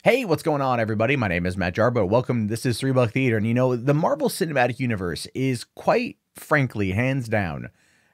Hey, what's going on, everybody? My name is Matt Jarbo. Welcome. This is 3 Buck Theater. And you know, the Marvel Cinematic Universe is quite frankly, hands down,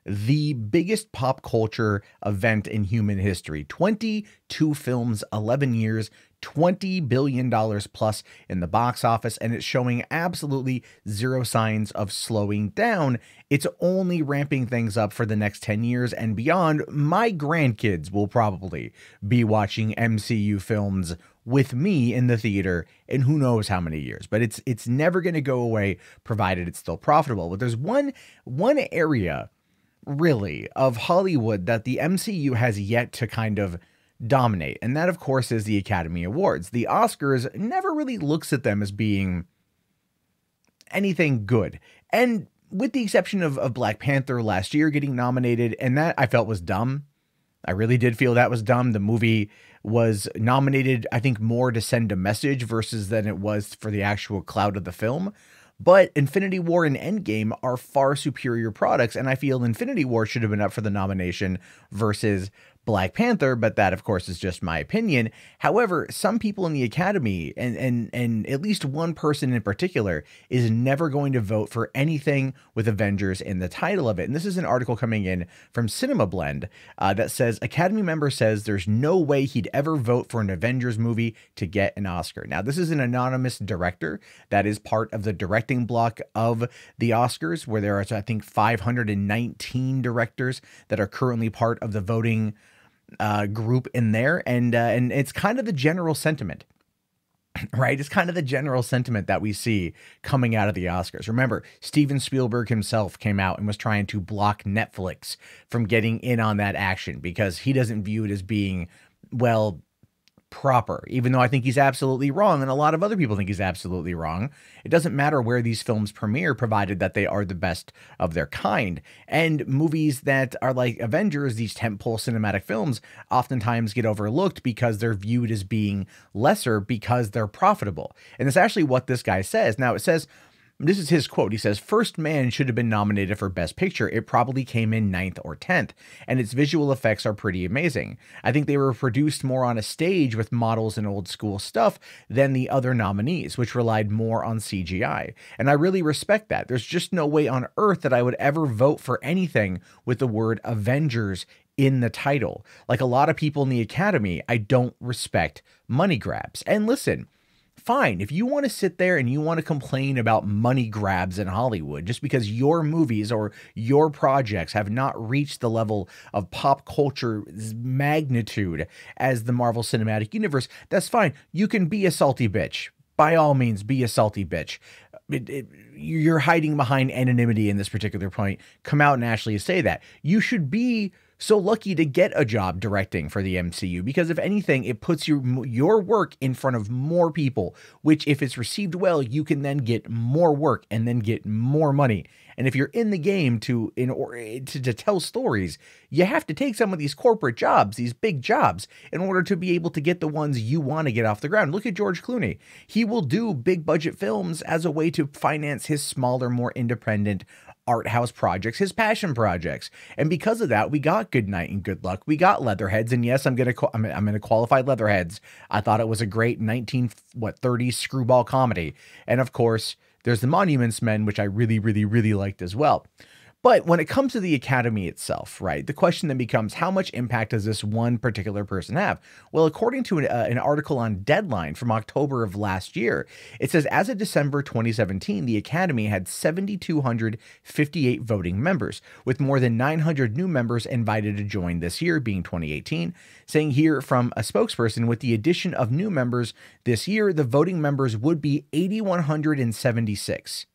the biggest pop culture event in human history. 22 films, 11 years, $20 billion plus in the box office, and it's showing absolutely zero signs of slowing down. It's only ramping things up for the next 10 years and beyond. My grandkids will probably be watching MCU films with me in the theater in who knows how many years, but it's never going to go away provided it's still profitable. But there's one area really of Hollywood that the MCU has yet to kind of dominate, and that of course is the Academy Awards. The Oscars never really looks at them as being anything good, and with the exception of Black Panther last year getting nominated, and that I felt was dumb. I really did feel that was dumb. The movie was nominated, I think, more to send a message versus than it was for the actual clout of the film. But Infinity War and Endgame are far superior products, and I feel Infinity War should have been up for the nomination versus Black Panther, but that, of course, is just my opinion. However, some people in the Academy, and at least one person in particular, is never going to vote for anything with Avengers in the title of it. And this is an article coming in from Cinema Blend that says, Academy member says there's no way he'd ever vote for an Avengers movie to get an Oscar. Now, this is an anonymous director that is part of the directing block of the Oscars, where there are, I think, 519 directors that are currently part of the voting group in there, and it's kind of the general sentiment, right? It's kind of the general sentiment that we see coming out of the Oscars. Remember, Steven Spielberg himself came out and was trying to block Netflix from getting in on that action because he doesn't view it as being, well, proper, even though I think he's absolutely wrong, and a lot of other people think he's absolutely wrong. It doesn't matter where these films premiere, provided that they are the best of their kind. And movies that are like Avengers, these tentpole cinematic films, oftentimes get overlooked because they're viewed as being lesser because they're profitable. And it's actually what this guy says. Now, it says, this is his quote. He says, First Man should have been nominated for Best Picture. It probably came in 9th or 10th, and its visual effects are pretty amazing. I think they were produced more on a stage with models and old school stuff than the other nominees, which relied more on CGI. And I really respect that. There's just no way on earth that I would ever vote for anything with the word Avengers in the title. Like a lot of people in the Academy, I don't respect money grabs. And listen, fine, if you want to sit there and you want to complain about money grabs in Hollywood just because your movies or your projects have not reached the level of pop culture magnitude as the Marvel Cinematic Universe, that's fine. You can be a salty bitch. By all means, be a salty bitch. You're hiding behind anonymity in this particular point. Come out and actually say that. You should be so lucky to get a job directing for the MCU, because if anything, it puts your work in front of more people, which if it's received well, you can then get more work and then get more money. And if you're in the game to tell stories, you have to take some of these corporate jobs, these big jobs, in order to be able to get the ones you want to get off the ground. Look at George Clooney. He will do big budget films as a way to finance his smaller, more independent art house projects, his passion projects. And because of that, we got Good Night and Good Luck. We got Leatherheads. And yes, I'm going to qualify Leatherheads. I thought it was a great 1930s screwball comedy. And of course, there's The Monuments Men, which I really, really, really liked as well. But when it comes to the Academy itself, right, the question then becomes, how much impact does this one particular person have? Well, according to an article on Deadline from October of last year, it says, as of December 2017, the Academy had 7,258 voting members, with more than 900 new members invited to join this year, being 2018. Saying here from a spokesperson, with the addition of new members this year, the voting members would be 8,176.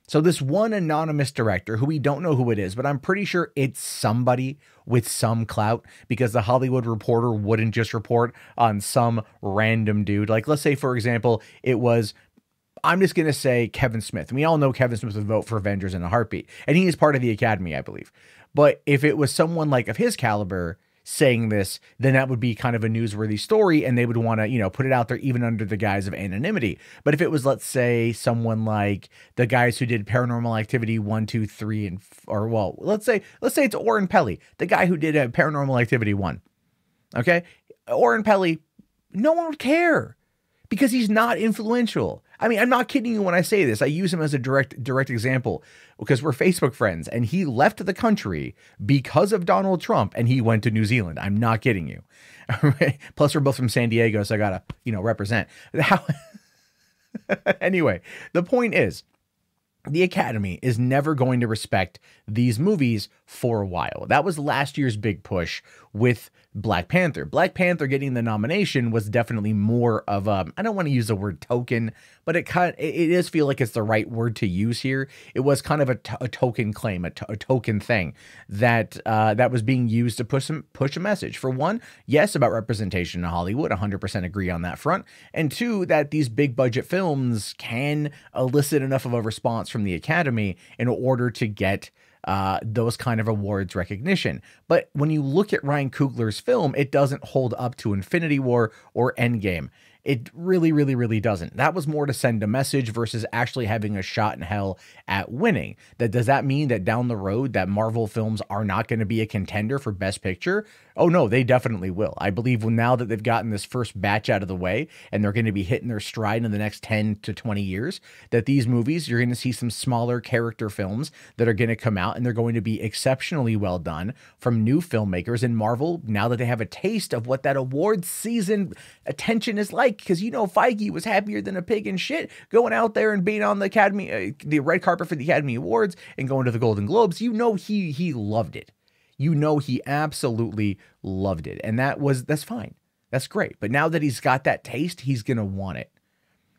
So this one anonymous director, who we don't know who it is, but I'm pretty sure it's somebody with some clout, because the Hollywood Reporter wouldn't just report on some random dude. Like, let's say, for example, it was, I'm just going to say Kevin Smith. And we all know Kevin Smith would vote for Avengers in a heartbeat. And he is part of the Academy, I believe. But if it was someone like of his caliber saying this, then that would be kind of a newsworthy story, and they would want to, you know, put it out there even under the guise of anonymity. But if it was, let's say, someone like the guys who did Paranormal Activity 1, 2, 3, and or well, let's say it's Oren Peli, the guy who did Paranormal Activity 1. Okay, Oren Peli, No one would care because he's not influential. I mean, I'm not kidding you when I say this. I use him as a direct example because we're Facebook friends, and he left the country because of Donald Trump, and he went to New Zealand. I'm not kidding you. Plus, we're both from San Diego, so I gotta, represent. Anyway, the point is, the Academy is never going to respect these movies for a while. That was last year's big push with Black Panther. Black Panther getting the nomination was definitely more of a, I don't want to use the word token, but it does feel like it's the right word to use here. It was kind of a token claim, a token thing that that was being used to push a message. For one, yes, about representation in Hollywood, 100% agree on that front. And two, that these big budget films can elicit enough of a response from the Academy in order to get those kind of awards recognition. But when you look at Ryan Coogler's film, it doesn't hold up to Infinity War or Endgame. It really, really, really doesn't. That was more to send a message versus actually having a shot in hell at winning. Does that mean that down the road that Marvel films are not going to be a contender for Best Picture? Oh no, they definitely will. I believe now that they've gotten this first batch out of the way and they're going to be hitting their stride in the next 10 to 20 years, that these movies, you're going to see some smaller character films that are going to come out, and they're going to be exceptionally well done from new filmmakers. And Marvel, now that they have a taste of what that awards season attention is like, because Feige was happier than a pig in shit going out there and being on the Academy, the red carpet for the Academy Awards and going to the Golden Globes. He loved it. He absolutely loved it. And that's fine. That's great. But now that he's got that taste, he's going to want it.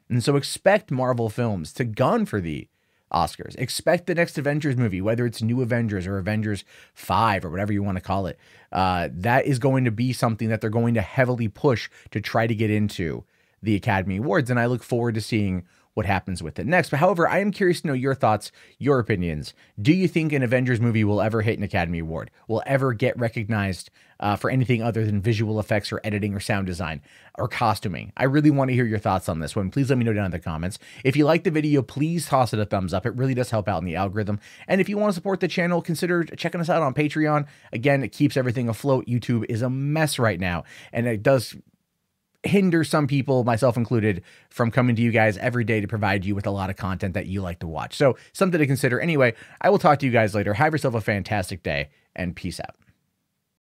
And so expect Marvel films to gun for the Oscars. Expect the next Avengers movie, whether it's New Avengers or Avengers 5 or whatever you want to call it. That is going to be something that they're going to heavily push to try to get into the Academy Awards. And I look forward to seeing what happens with it next. But however, I am curious to know your thoughts, your opinions. Do you think an Avengers movie will ever hit an Academy Award? Will ever get recognized for anything other than visual effects or editing or sound design or costuming? I really want to hear your thoughts on this one. Please let me know down in the comments. If you like the video, please toss it a thumbs up. It really does help out in the algorithm. And if you want to support the channel, consider checking us out on Patreon. Again, it keeps everything afloat. YouTube is a mess right now, and it does hinder some people, myself included, from coming to you guys every day to provide you with a lot of content that you like to watch. So something to consider. Anyway, I will talk to you guys later. Have yourself a fantastic day, and peace out.